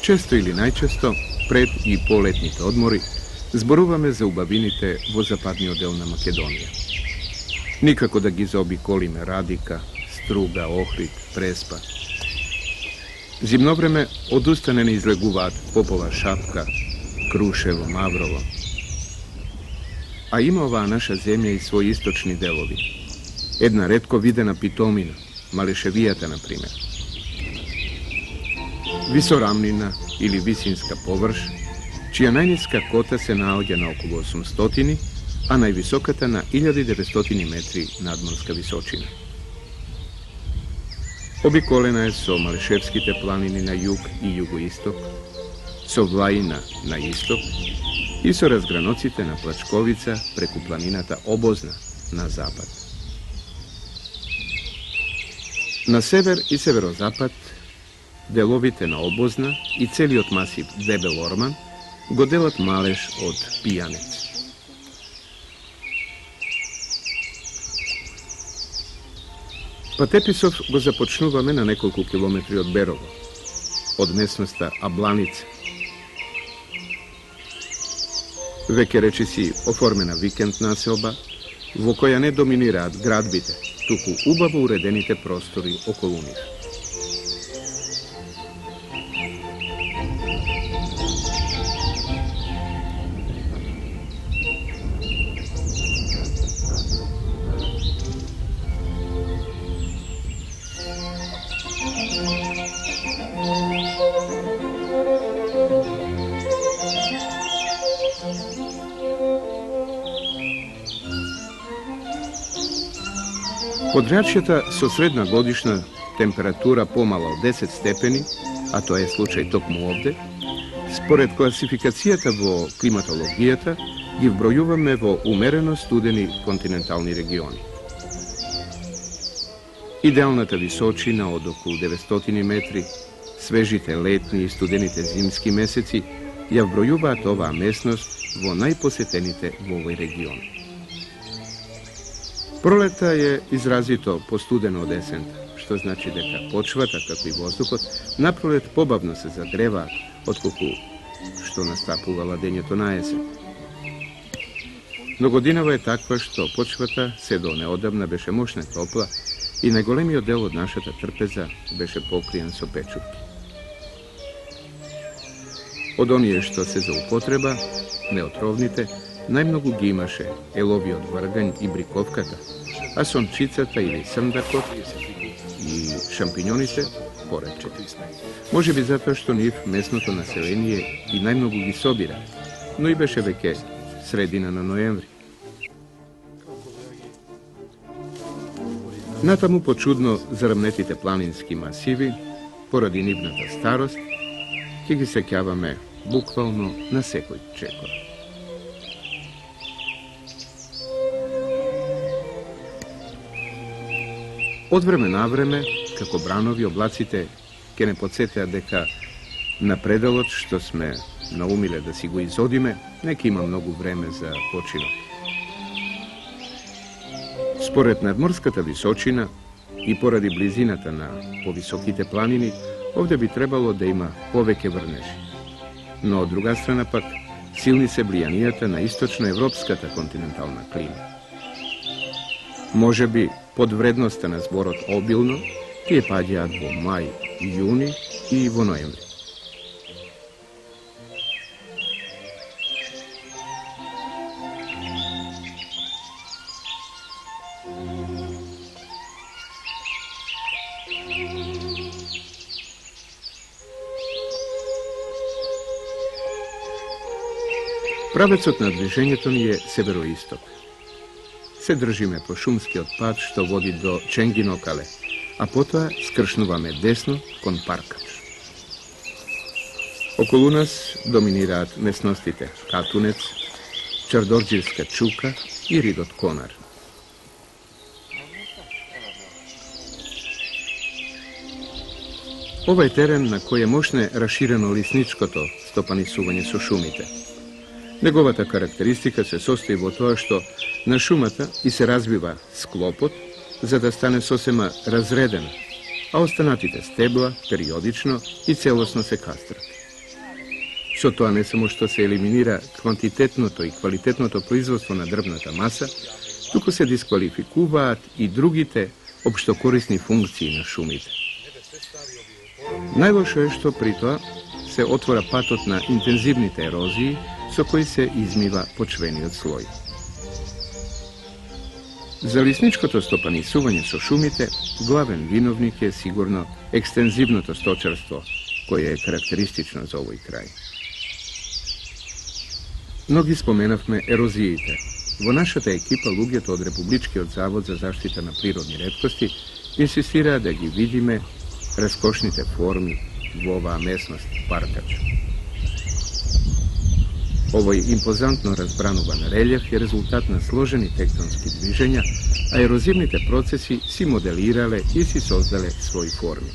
Često ili najčesto, pred i poletните odmori, zborуваме за убавините во западниот дел на Македонија. Никако да ги заобиколиме Радика, Струга, Охрид, Преспа. Зимно време одустане не излегуваат Попова Шапка, Крушево, Маврово. А има оваа наша земја и своји источни делови. Една ретко видена питомина, Малешевијата, например. Висорамнина или висинска површ, чија најниска кота се наоѓа на околу 800, а највисоката на 1900 метри надморска височина. Обиколена е со Малешевските планини на југ и југоисток, со Влаина на исток и со разграноците на Плачковица преку планината Обозна на запад. На север и северозапад деловите на Обозна и целиот масив Дебел Орман го делат Малеш од Пијанец. Патеписов го започнуваме на неколку километри од Берово, од местноста Абланица. Веќе речиси оформена викенд населба, во која не доминираат градбите, туку убаво уредените простори околу нив. Подрачјата со средна годишна температура помала од 10 степени, а тоа е случај токму овде, според класификацијата во климатологијата ги вбројуваме во умерено студени континентални региони. Идеалната височина од околу 900 метри, свежите летни и студените зимски месеци ја вбројуваат оваа местност во најпосетените во овој регион. Пролета е изразито постудена од есента, што значи дека почвата, како и воздухот, напролет побавно се загреваат, отколку што настапува ладењето на есен. Но годинава е таква што почвата се до неодамна беше мощна топла и најголемиот дел од нашата трпеза беше покриен со печурки. Од оние што се за употреба, неотровните, најмногу ги имаше еловиот вргањ и бриковката, а сончицата или срндакот и шампиньоните порече. Може би затоа што нив местното население и најмногу ги собира, но и беше веќе средина на ноември. Натаму почудно зармнетите планински масиви, поради нивната старост, ќе ги сеќаваме буквално на секој чекор. Од време на време, како бранови, облаците ќе не подсетеа дека на пределот што сме наумиле да си го изодиме, нека има многу време за починок. Според надморската височина и поради близината на повисоките планини, овде би требало да има повеќе врнежи. Но од друга страна пак, силни се влијанијата на источноевропската континентална клима. Може би, под вредноста на зборот обилно, тие паѓаат во мај, јуни и во ноември. Правецот на движењето ни е североисток. Се држиме по шумскиот пат што води до Ченгинокале, а потоа скршнуваме десно кон Паркач. Околу нас доминираат местностите Катунец, Чардорџирска чука и Ридот Конар. Ова е терен на кој е мощно раширено лисничкото стопанисување со шумите. Неговата карактеристика се состои во тоа што на шумата и се развива склопот за да стане сосема разредена, а останатите стебла периодично и целосно се кастрат. Со тоа не само што се елиминира квантитетното и квалитетното производство на дрвната маса, туку се дисквалификуваат и другите општокорисни функции на шумите. Најлошо е што при тоа се отвора патот на интензивните ерозии со кои се измива почвениот слој. За лесничкото стопанисување со шумите, главен виновник е сигурно екстензивното сточарство, кое е карактеристично за овој крај. Многи споменавме ерозиите. Во нашата екипа луѓето од Републичкиот завод за заштита на природни реткости инсистираа да ги видиме раскошните форми во оваа местност Паркач. Овој импозантно разбрануван релјеф е резултат на сложени тектонски движења, а ерозивните процеси си моделирале и си создале своји форми.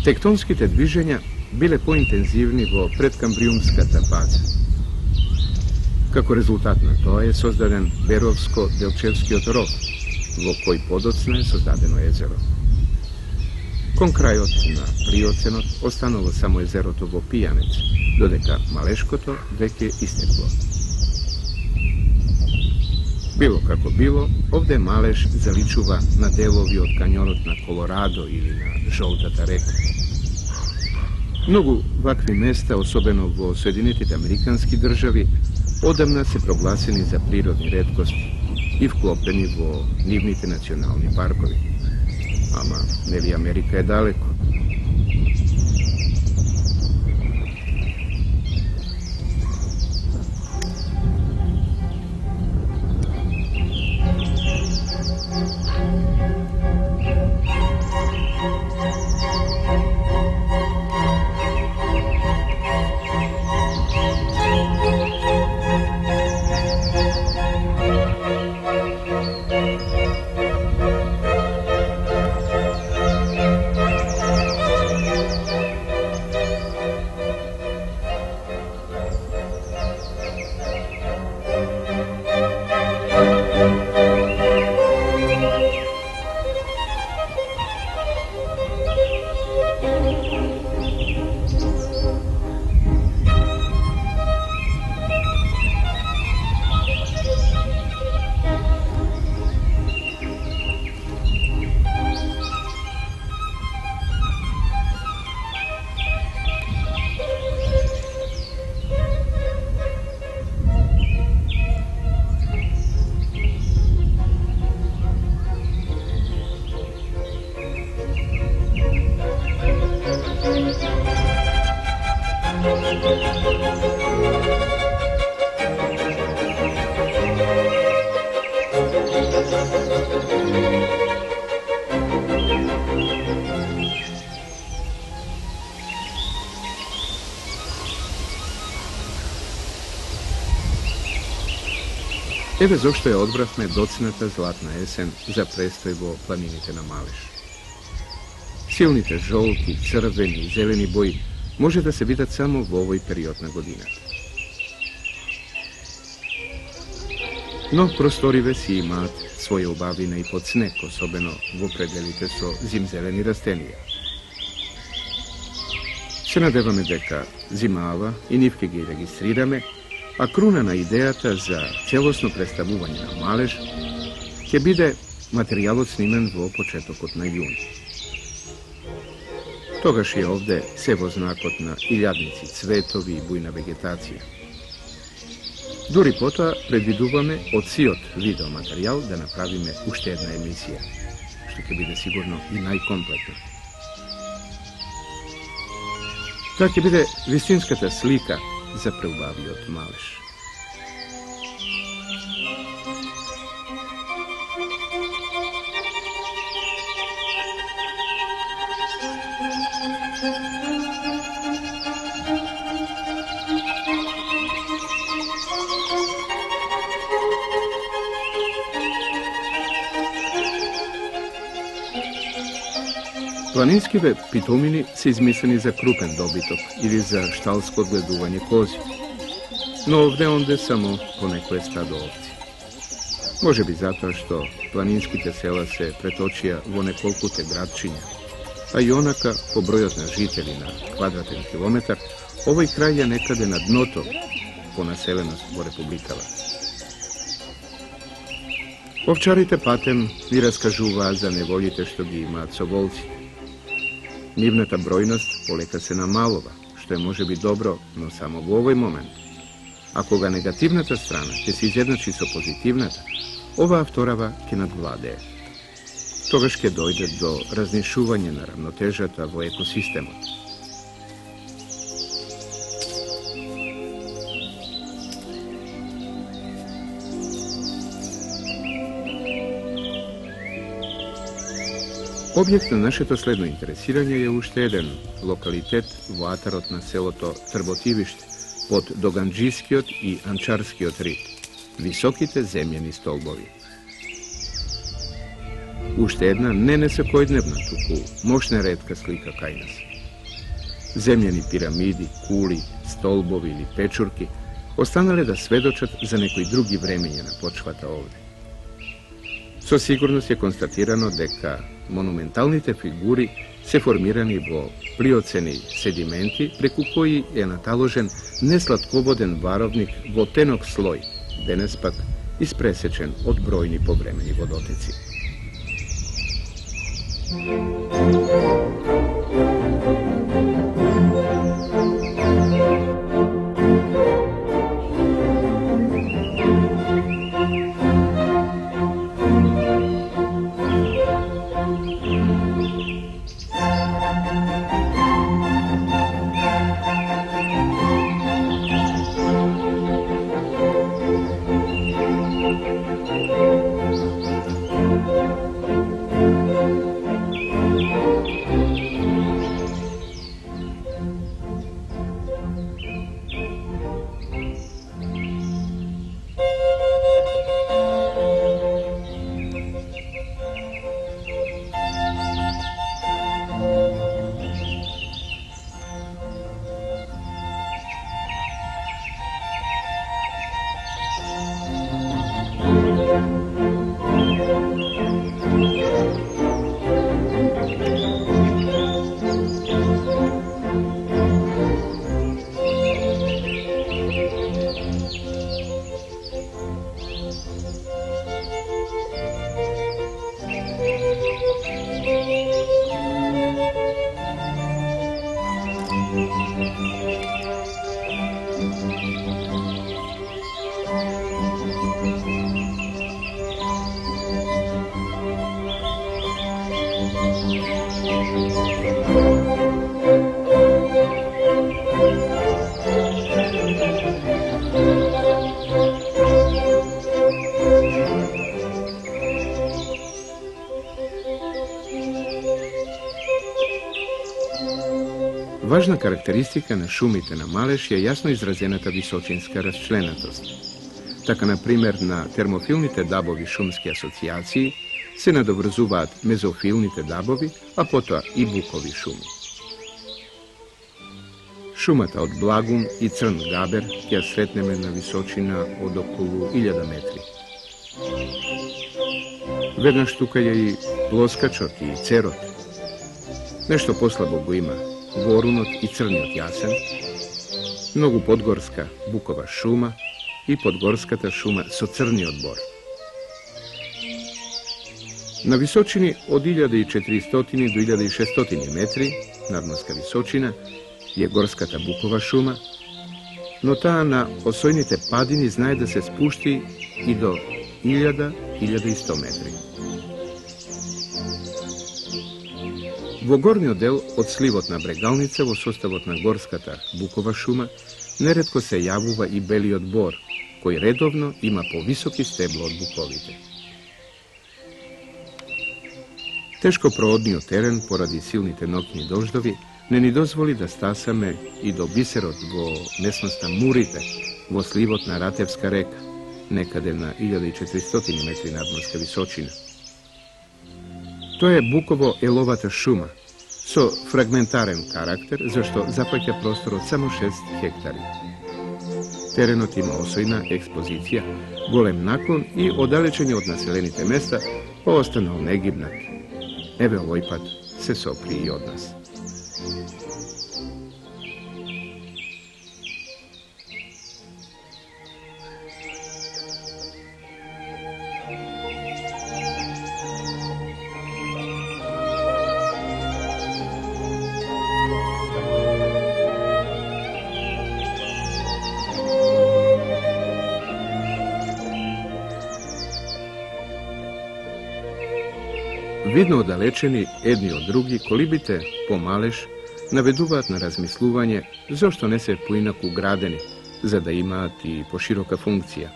Тектонските движења биле поинтензивни во предкамбриумската база. Како резултат на тоа е создаден Беровско-Делчевскиот ров, во кој подоцна е создадено езеро. Кон крајот на Приоценот останало само езерото во Пијанец, додека Малешкото веќе истекло. Било како било, овде Малеш заличува на делови од кањонот на Колорадо или на Жолтата река. Многу вакви места, особено во Соединетите Американски држави, одамна се прогласени за природни реткости и вклопени во нивните национални паркови. Ама, нели Америка е далеко? Еве зошто ја одбравме доцната златна есен за престој во планините на Малеш. Силните жолти, црвени и зелени бои може да се видат само во овој период на годината. Но просториве си имаат своја убавина и под снег, особено во пределите со зимзелени растенија. Се надеваме дека зимава и нивке ги регистрираме, а круна на идејата за целосно представување на Малеш ќе биде материјалот снимен во почетокот на јуни. Тогаш е овде се во знакот на илјадници цветови и бујна вегетација. Дури потоа предвидуваме од сиот видеоматеријал да направиме уште една емисија, што ќе биде сигурно и најкомплетна. Тоа ќе биде вистинската слика за преубавиот Малеш. Планинскиве питомини се измислени за крупен добиток или за шталско одгледување кози, но овде-онде само по некое стадо овци. Може би затоа што планинските села се преточија во неколкуте градчиња, a i onaka po brojotna žitelji na kvadratni kilometar, ovaj kraj je nekade na dnoto po naseljenost bo republikava. Ovčarite patem i raskažu vas da ne voljite što gi ima covolci. Nivnata brojnost poleka se na malova, što je može biti dobro, no samo u ovoj momentu. Ako ga negativnata strana te se izjednači so pozitivnata, ova avtorava ke nadvladeje. Togaž ke dojde do raznišuvanja na ravnotežata v ekosistemu. Objekt na našето следно интересирање je уште еден локалитет во атарот на селото Трботивиште под Доганџискиот и Анчарскиот рид, високите земјени столбови. Уште една не несекојдневна, туку мощна ретка слика кај нас. Земјени пирамиди, кули, столбови или печурки останале да сведочат за некои други времења на почвата овде. Со сигурност е констатирано дека монументалните фигури се формирани во плиоцени седименти преку кои е наталожен несладководен варовник во тенок слој, денес пак испресечен од бројни повремени водотеци. Важна карактеристика на шумите на Малеш е јасно изразената височинска расчленатост. Така, например, на термофилните дабови шумски асоцијации се надоврзуваат мезофилните дабови, а потоа и букови шуми. Шумата од Благун и Црн габер ќе ја сретнеме на височина од околу 1000 метри. Веднаш тука е и плоскачот и церот. Нешто послабо го има Горунот и Црниот јасен, многу подгорска букова шума и подгорската шума со црниот бор. На височини од 1400 до 1600 метри надморска височина е горската букова шума, но таа на осојните падини знае да се спушти и до 1000-1100 метри. Во горниот дел од сливот на Брегалница во составот на горската букова шума неретко се јавува и белиот бор, кој редовно има повисоки стебло од буковите. Тешко проодниот терен поради силните ноќни дождови не ни дозволи да стасаме и до бисерот во местноста Мурите, во сливот на Ратевска река, некаде на 1400 метри надморска височина. Тоа е буково еловата шума, со фрагментарен карактер, зашто запаќа простор од само 6 хектари. Теренот има осојна експозиција, голем наклон и оддалечење од населените места, останал негибнат. Еве овој пат se sopri i od nas. Vidno odalečeni, jedni od drugi, kolibite pomalež, naveduvат na razmisluvanje, zašto ne se poinaku gradeni, za da imati poširoka funkcija.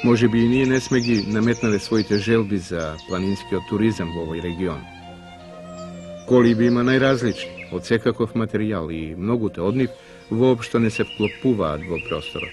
Može bi i nije nesmegi nametnale svojite želbi za planinski turizam u ovoj region. Kolibi ima najrazlični, od sekakov materijal i mnogo te od njih uopšto ne se vklopuva dvo prostora.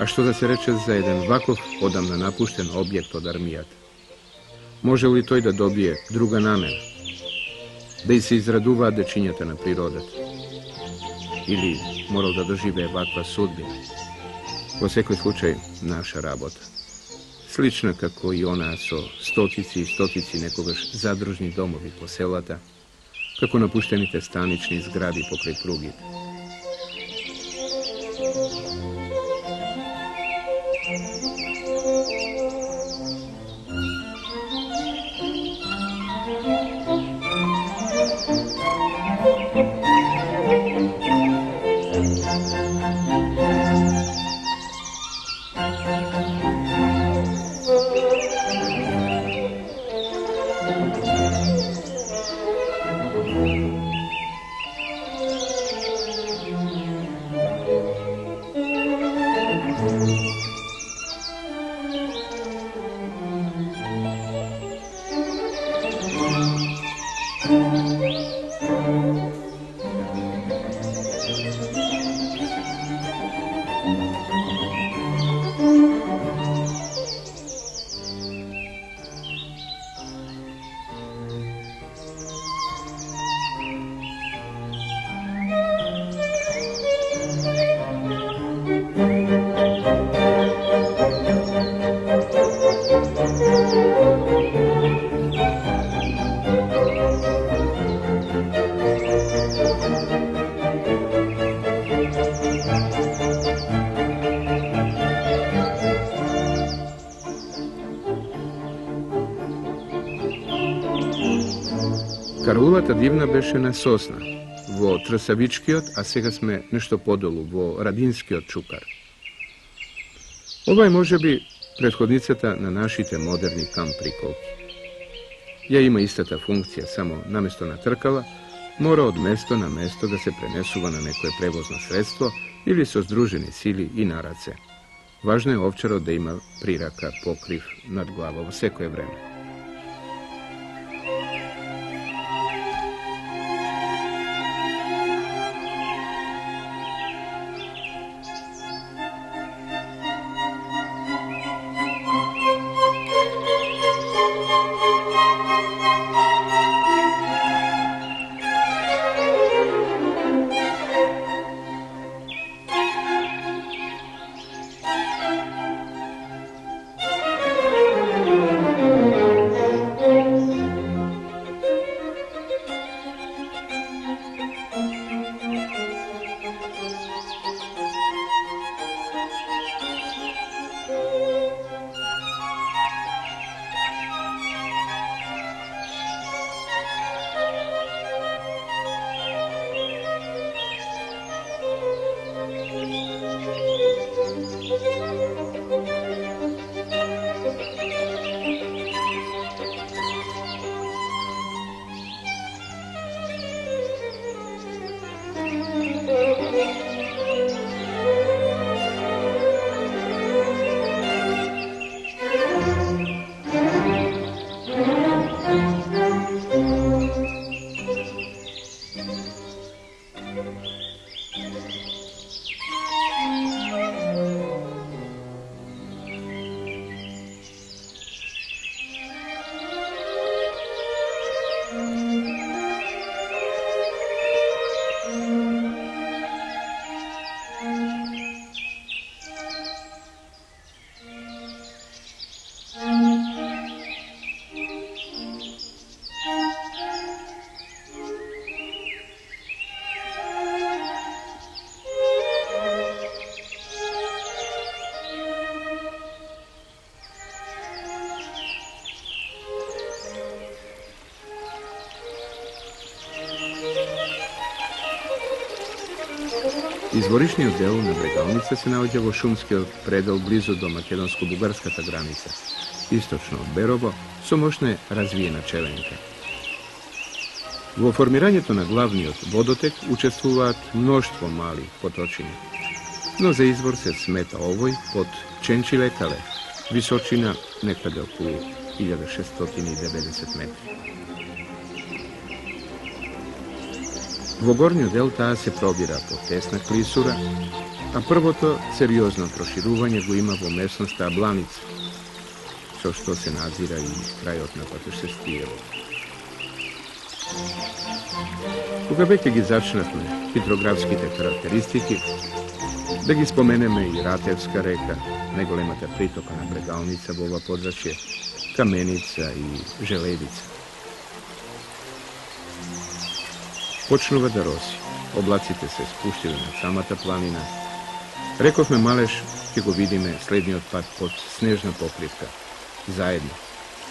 A što da se reče za jedan vakov odamna napušten objekt od armijat? Može li to i da dobije druga namena? Da i se izraduva da činjata na prirodat? Ili moral da dožive ovakva sudbina? U svekoj slučaj naša rabota. Slična kako i ona so stotici i stotici nekogaš zadružni domovi po selata, kako napuštenite stanični zgradi pokraj prugi. Karulata divna beše na Sosna, vo Trsavičkiot, a сега sme nešto podolu, vo Radinskiot čukar. Ovaj može bi prethodnicata na našite moderni kamp prikolki. Ja ima ista ta funkcija, samo namjesto na trkala, mora od mesto na mesto da se prenesuva na nekoje prevozno sredstvo ili so združeni sili i narace. Važno je ovčaro da ima priraka, pokriv nad glavom sve koje vreme. Izvorišni odel na Bregalnice se nalazi vo šumski predel blizu do makedonsko-bugarskата granica. Istočno od Berovo su moćne razvijena čelenka. Vo formiranju na glavni od vodotek učestvuvat mnoštvo malih potočina. No za izvor se smeta ovoj pod Čenčilekale, visočina nekada oko 1690 metri. Vo gornju del ta se probira po tesna klisura, a prvoto seriozno proširuvanje go ima vo mesnost Ablanica, što se nazira i krajotna patešestijevo. Koga veke gi začnatne hidrografskite karakteristiki, da gi spomeneme i Ratevska reka, negolemata pritoka na Bregalnica vo ova podzačje, Kamenica i Želedica. Počnuva da rosi, oblacite se spuštili na samata planina. Rekov me Maleš, ki go vidime slednji otpad pod snežna pokrivka. Zajedno,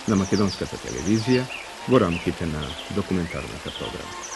na makedonskata televizija, vo ramkite na dokumentarnata programa.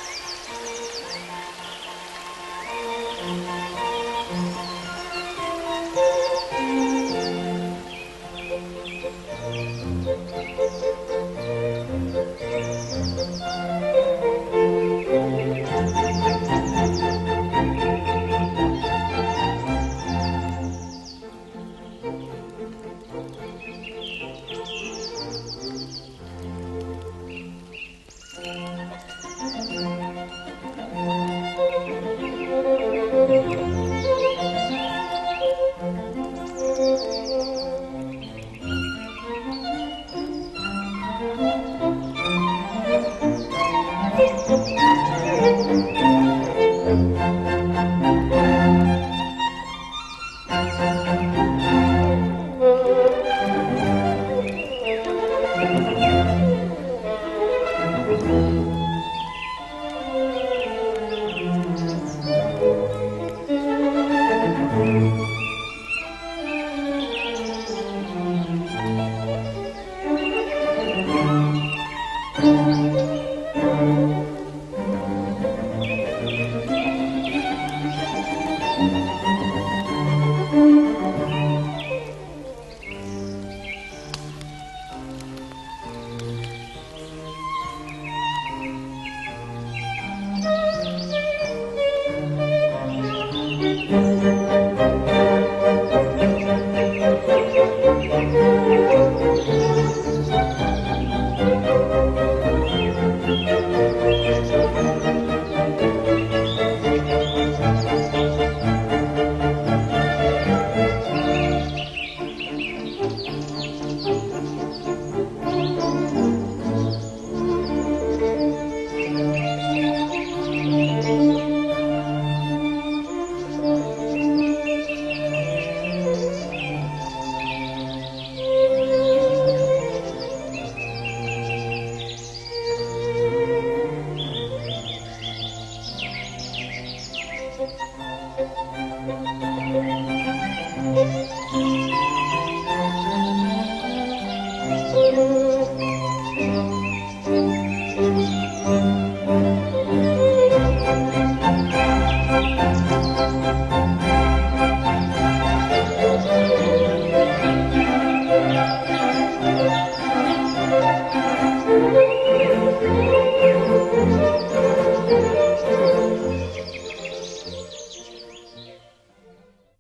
Thank you.